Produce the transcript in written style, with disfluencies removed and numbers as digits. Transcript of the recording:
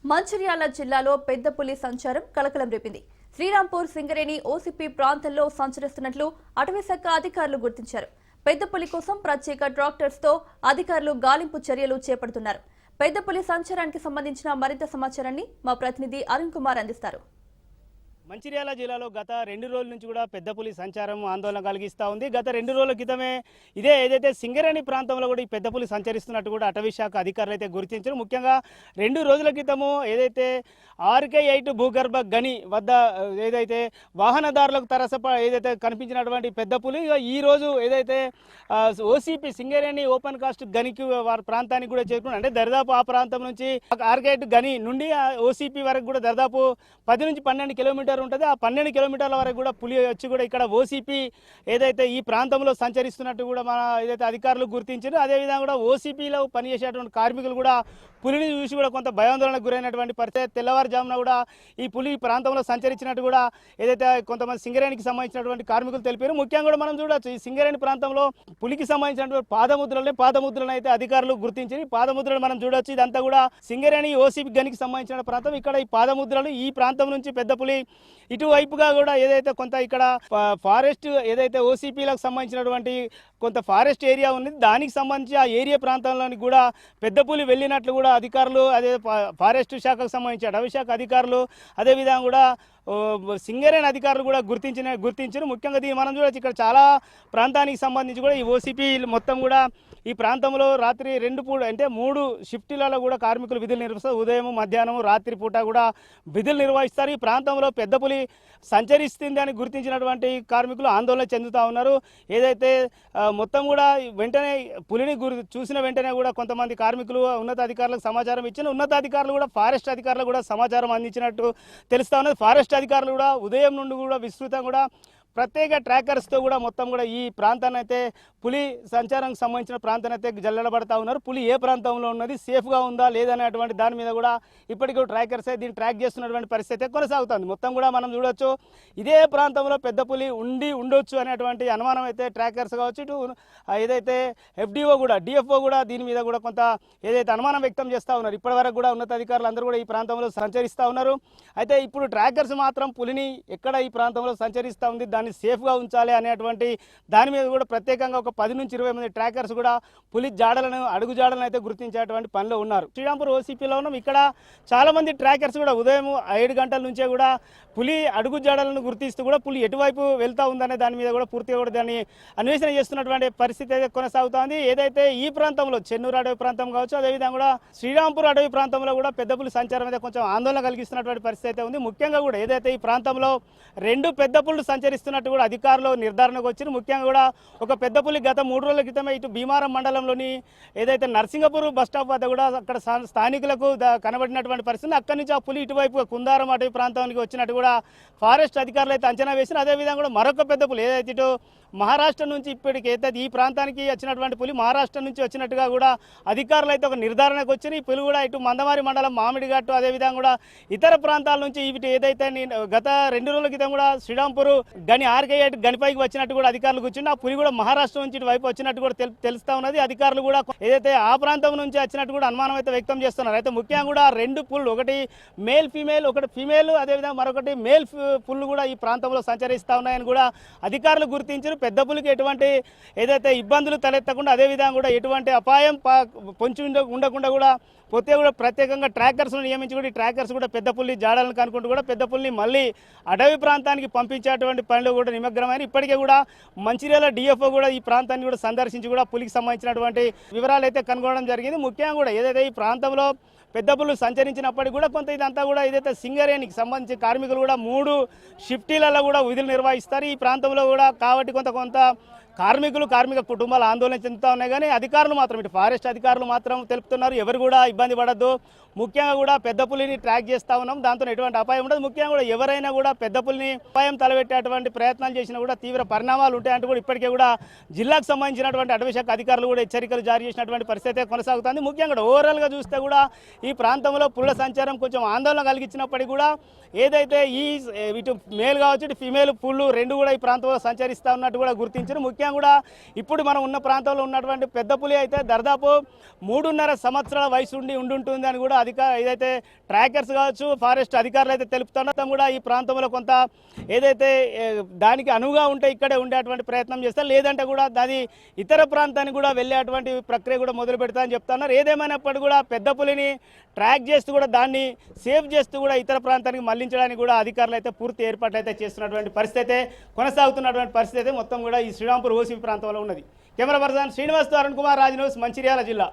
మంచిర్యాల జిల్లాలో పెద్ద పులి సంచారం కలకలం రేపింది. శ్రీరాంపూర్ సింగరేణి ఓసీపీ ప్రాంతంలో సంచరిస్తున్నట్లు అటవీశాఖ అధికారులు గుర్తించారు. పెద్ద పులి కోసం ప్రత్యేక ట్రాక్టర్స్ తో అధికారులు గాలింపు చర్యలు చేపడుతున్నారు. పెద్ద పులి సంచారానికి సంబంధించిన మరింత సమాచారాన్ని మా ప్రతినిధి అరుణ్ కుమార్ అందిస్తారు. మంచిర్యాల జిల్లాలో గత 2 రోజుల నుంచి కూడా పెద్ద పులి సంచారం ఆందోళన కలిగిస్తూ ఉంది. గత 2 రోజుల క్రితమే ఏదైతే సింగరేణి ప్రాంతంలో కూడా ఈ పెద్ద పులి సంచరిస్తున్నట్టు కూడా అటవీ శాఖ అధికారులు అయితే గుర్తించారు. ముఖ్యంగా 2 రోజుల క్రితము ఏదైతే RK8 భూగర్భ గని వద్ద ఏదైతే వాహనదారులకు ఏదైతే కనిపించినటువంటి పెద్ద పులి ఈ రోజు ఏదైతే ఓసీపీ సింగరేణి ఓపెన్ కాస్ట్ గనికి వారి ప్రాంతానికి కూడా చేరుకున్నారు. అంటే దరిదాపు ఆ ప్రాంతం నుంచి RK8 గని నుండి ఓసీపీ వరకు కూడా దాదాపు 10 నుంచి 12 కిలోమీటర్లు ఉంటుంది. ఆ 12 కిలోమీటర్ల వరకు కూడా పులి వచ్చి కూడా ఇక్కడ ఓసీపీ ఏదైతే ఈ ప్రాంతంలో సంచరిస్తున్నట్టు కూడా మన ఏదైతే అధికారులు గుర్తించారు. అదేవిధంగా కూడా ఓసీపీలో పనిచేసేటువంటి కార్మికులు కూడా పులిని చూసి కూడా కొంత భయాందోళనకు గురైనటువంటి పరిస్థితి. తెల్లవారుజామున కూడా ఈ పులి ప్రాంతంలో సంచరించినట్టు కూడా ఏదైతే కొంతమంది సింగరేణికి సంబంధించినటువంటి కార్మికులు తెలిపారు. ముఖ్యంగా కూడా మనం చూడొచ్చు ఈ సింగరేణి ప్రాంతంలో పులికి సంబంధించినటువంటి పాదముద్రలను అయితే అధికారులు గుర్తించి పాదముద్రలు మనం చూడొచ్చు. ఇదంతా కూడా సింగరేణి ఓసీపీ గనికి సంబంధించిన ప్రాంతం. ఇక్కడ ఈ పాదముద్రలు ఈ ప్రాంతం నుంచి పెద్ద పులి ఇటువైపుగా కూడా ఏదైతే కొంత ఇక్కడ ఫారెస్ట్ ఏదైతే ఓసీపీలకు సంబంధించినటువంటి కొంత ఫారెస్ట్ ఏరియా ఉంది, దానికి సంబంధించి ఆ ఏరియా ప్రాంతంలోని కూడా పెద్ద పులి వెళ్ళినట్లు కూడా అధికారులు అదే ఫారెస్ట్ శాఖకు సంబంధించి అటవీ శాఖ అధికారులు అదేవిధంగా కూడా సింగరేణి అధికారులు కూడా గుర్తించారు. ముఖ్యంగా దీన్ని మనం చూడవచ్చు. ఇక్కడ చాలా ప్రాంతానికి సంబంధించి కూడా ఈ ఓసీపీ మొత్తం కూడా ఈ ప్రాంతంలో రాత్రి 3 షిఫ్టులలో కూడా కార్మికులు విధులు నిర్వహిస్తారు. ఉదయం, మధ్యాహ్నం, రాత్రి పూట కూడా విధులు నిర్వహిస్తారు. ఈ ప్రాంతంలో పెద్ద పులి సంచరిస్తుంది అని గుర్తించినటువంటి కార్మికులు ఆందోళన చెందుతూ ఉన్నారు. ఏదైతే మొత్తం కూడా వెంటనే పులిని చూసిన వెంటనే కూడా కొంతమంది కార్మికులు ఉన్నతాధికారులకు సమాచారం ఇచ్చిన ఉన్నతాధికారులు కూడా ఫారెస్ట్ అధికారులు కూడా సమాచారం అందించినట్టు తెలుస్తూ ఉన్నది. ఫారెస్ట్ అధికారులు కూడా ఉదయం నుండి కూడా విస్తృతంగా కూడా ప్రత్యేక ట్రాకర్స్తో కూడా మొత్తం కూడా ఈ ప్రాంతాన్ని అయితే పులి సంచారానికి సంబంధించిన ప్రాంతాన్ని అయితే జల్లెడబడతా ఉన్నారు. పులి ఏ ప్రాంతంలో ఉన్నది, సేఫ్గా ఉందా లేదనేటువంటి దాని మీద కూడా ఇప్పటికీ ట్రాకర్స్ దీన్ని ట్రాక్ చేస్తున్నటువంటి పరిస్థితి కొనసాగుతుంది. మొత్తం కూడా మనం చూడొచ్చు ఇదే ప్రాంతంలో పెద్ద పులి ఉండొచ్చు అనేటువంటి అనుమానం అయితే ట్రాకర్స్ కావచ్చు, ఇటు ఏదైతే డిఎఫ్ఓ కూడా దీని మీద కూడా కొంత ఏదైతే అనుమానం వ్యక్తం చేస్తూ ఉన్నారు. ఇప్పటివరకు కూడా ఉన్నతాధికారులు అందరూ కూడా ఈ ప్రాంతంలో సంచరిస్తూ ఉన్నారు. అయితే ఇప్పుడు ట్రాకర్స్ మాత్రం పులిని ఎక్కడ ఈ ప్రాంతంలో సంచరిస్తూ ఉంది, దాన్ని సేఫ్గా ఉంచాలి అనేటువంటి దాని మీద కూడా ప్రత్యేకంగా ఒక 10 నుంచి 20 మంది ట్రాకర్స్ కూడా పులి అడుగు జాడలను అయితే గుర్తించేటువంటి పనిలో ఉన్నారు. శ్రీరాంపూర్ ఓసీపీలో ఉన్నాం. ఇక్కడ చాలా మంది ట్రాకర్స్ కూడా ఉదయం 7 గంటల నుంచే కూడా పులి అడుగు జాడలను గుర్తిస్తూ కూడా పులి ఎటువైపు వెళ్తా ఉందనే దాని మీద కూడా పూర్తిగా కూడా దాన్ని అన్వేషణ చేస్తున్నటువంటి పరిస్థితి అయితే కొనసాగుతోంది. ఏదైతే ఈ ప్రాంతంలో చెన్నూరు అడవి ప్రాంతం కావచ్చు, అదేవిధంగా కూడా శ్రీరాంపూర్ అడవి ప్రాంతంలో కూడా పెద్ద పులి సంచారం అయితే కొంచెం ఆందోళన కలిగిస్తున్నటువంటి పరిస్థితి అయితే ఉంది. ముఖ్యంగా కూడా ఏదైతే ఈ ప్రాంతంలో 2 పెద్ద పులులు సంచరిస్తున్నట్టు కూడా అధికారులు నిర్ధారణకు వచ్చారు. ముఖ్యంగా కూడా ఒక పెద్ద పులి గత 3 రోజుల క్రితమే ఇటు భీమారం మండలంలోని ఏదైతే నర్సింగపూర్ బస్ స్టాప్ వద్ద కూడా అక్కడ స్థానికులకు కనబడినటువంటి పరిస్థితి. అక్కడి నుంచి ఆ పులి ఇటువైపు కుందారం అటవీ ప్రాంతానికి వచ్చినట్టు కూడా ఫారెస్ట్ అధికారులు అయితే అంచనా వేసిన. అదేవిధంగా కూడా మరొక పెద్ద పులి ఏదైతే ఇటు మహారాష్ట్ర నుంచి ఇప్పటికి ఈ ప్రాంతానికి వచ్చినటువంటి పులి మహారాష్ట్ర నుంచి వచ్చినట్టుగా కూడా అధికారులు అయితే ఒక నిర్ధారణకు వచ్చిన ఈ పులి కూడా ఇటు మందమారి మండలం మామిడిగట్టు అదేవిధంగా కూడా ఇతర ప్రాంతాల నుంచి వీటి ఏదైతే గత 2 రోజుల క్రితం కూడా శ్రీరాంపూర్ గని RK8 గనిపైకి వచ్చినట్టు కూడా అధికారులు కూర్చుని ఆ పులి కూడా మహారాష్ట్ర నుంచి ఇటు వైపు వచ్చినట్టు కూడా తెలుస్తా ఉన్నది. అధికారులు కూడా ఏదైతే ఆ ప్రాంతం నుంచి వచ్చినట్టు కూడా అనుమానం అయితే వ్యక్తం చేస్తున్నారు. అయితే ముఖ్యంగా కూడా 2 పుళ్ళు, ఒకటి మేల్ ఫీమేల్, ఒకటి ఫీమేల్, అదేవిధంగా మరొకటి మేల్ పుళ్ళు కూడా ఈ ప్రాంతంలో సంచరిస్తూ ఉన్నాయని కూడా అధికారులు గుర్తించారు. పెద్ద పులికి ఎటువంటి ఏదైతే ఇబ్బందులు తలెత్తకుండా అదేవిధంగా కూడా ఎటువంటి అపాయం పొంచి ఉండకుండా కూడా ప్రత్యేకంగా ట్రాకర్స్ను నియమించి కూడా ఈ ట్రాకర్స్ కూడా పెద్ద పుల్లి జాడాలను కనుక్కుంటూ కూడా పెద్ద పుల్లిని మళ్ళీ అడవి ప్రాంతానికి పంపించేటువంటి పనిలో కూడా నిమగ్నమైన ఇప్పటికే కూడా మంచిర్యాల డిఎఫ్ఓ కూడా ఈ ప్రాంతాన్ని కూడా సందర్శించి కూడా పులికి సంబంధించినటువంటి వివరాలు అయితే కనుగొనడం జరిగింది. ముఖ్యంగా కూడా ఏదైతే ఈ ప్రాంతంలో పెద్ద పుల్లు సంచరించినప్పటికీ కూడా కొంత ఇదంతా కూడా ఏదైతే సింగరేణికి సంబంధించి కార్మికులు కూడా 3 షిఫ్టీలలో కూడా విధులు నిర్వహిస్తారు. ఈ ప్రాంతంలో కూడా కాబట్టి కొంత కార్మిక కుటుంబాలు ఆందోళన చెందుతూ ఉన్నాయి. కానీ అధికారులు మాత్రం ఇటు ఫారెస్ట్ అధికారులు మాత్రం తెలుపుతున్నారు ఎవరు కూడా ఇబ్బంది పడద్దు, ముఖ్యంగా కూడా పెద్ద పులిని ట్రాక్ చేస్తూ ఉన్నాం, దాంతో ఎటువంటి అపాయం ఉండదు. ముఖ్యంగా కూడా ఎవరైనా కూడా పెద్ద పులిని అపాయం తలబెట్టేటువంటి ప్రయత్నాలు చేసినా కూడా తీవ్ర పరిణామాలు ఉంటాయంటూ కూడా ఇప్పటికే కూడా జిల్లాకు సంబంధించినటువంటి అటవీ శాఖ అధికారులు కూడా హెచ్చరికలు జారీ చేసినటువంటి పరిస్థితి కొనసాగుతుంది. ముఖ్యంగా కూడా ఓవరాల్గా చూస్తే కూడా ఈ ప్రాంతంలో పుల్ల సంచారం కొంచెం ఆందోళన కలిగించినప్పటికీ కూడా ఏదైతే ఇటు మేల్ కావచ్చు ఇటు ఫీమేల్ పుళ్ళు 2 కూడా ఈ ప్రాంతంలో సంచరిస్తూ ఉన్నట్టు కూడా గుర్తించారు. ముఖ్యంగా ముఖ్యంగా కూడా ఇప్పుడు మనం ఉన్న ప్రాంతంలో ఉన్నటువంటి పెద్ద పులి అయితే దాదాపు 3.5 సంవత్సరాల వయసు ఉండుంటుంది అని కూడా ఏదైతే ట్రాకర్స్ కావచ్చు ఫారెస్ట్ అధికారులు అయితే తెలుపుతున్నారు కూడా ఈ ప్రాంతంలో కొంత ఏదైతే దానికి అనువుగా ఉంటే ఇక్కడే ఉండేటువంటి ప్రయత్నం చేస్తారు, లేదంటే కూడా దాని ఇతర ప్రాంతానికి కూడా వెళ్ళేటువంటి ప్రక్రియ కూడా మొదలు పెడతామని చెప్తున్నారు. ఏదేమైనప్పటికీ కూడా పెద్ద పులిని ట్రాక్ చేస్తూ కూడా దాన్ని సేవ్ చేస్తూ కూడా ఇతర ప్రాంతానికి మళ్లించడానికి కూడా అధికారులు అయితే పూర్తి ఏర్పాట్లు అయితే చేస్తున్నటువంటి పరిస్థితి అయితే కొనసాగుతున్నటువంటి పరిస్థితి అయితే మొత్తం కూడా ఈ శ్రీరాంపూర్ ఓసీపీ ప్రాంతంలో ఉన్నది. కెమెరా పర్సన్ శ్రీనివాస్ తో అరుణ్ కుమార్, రాజ్ న్యూస్, మంచిర్యాల జిల్లా.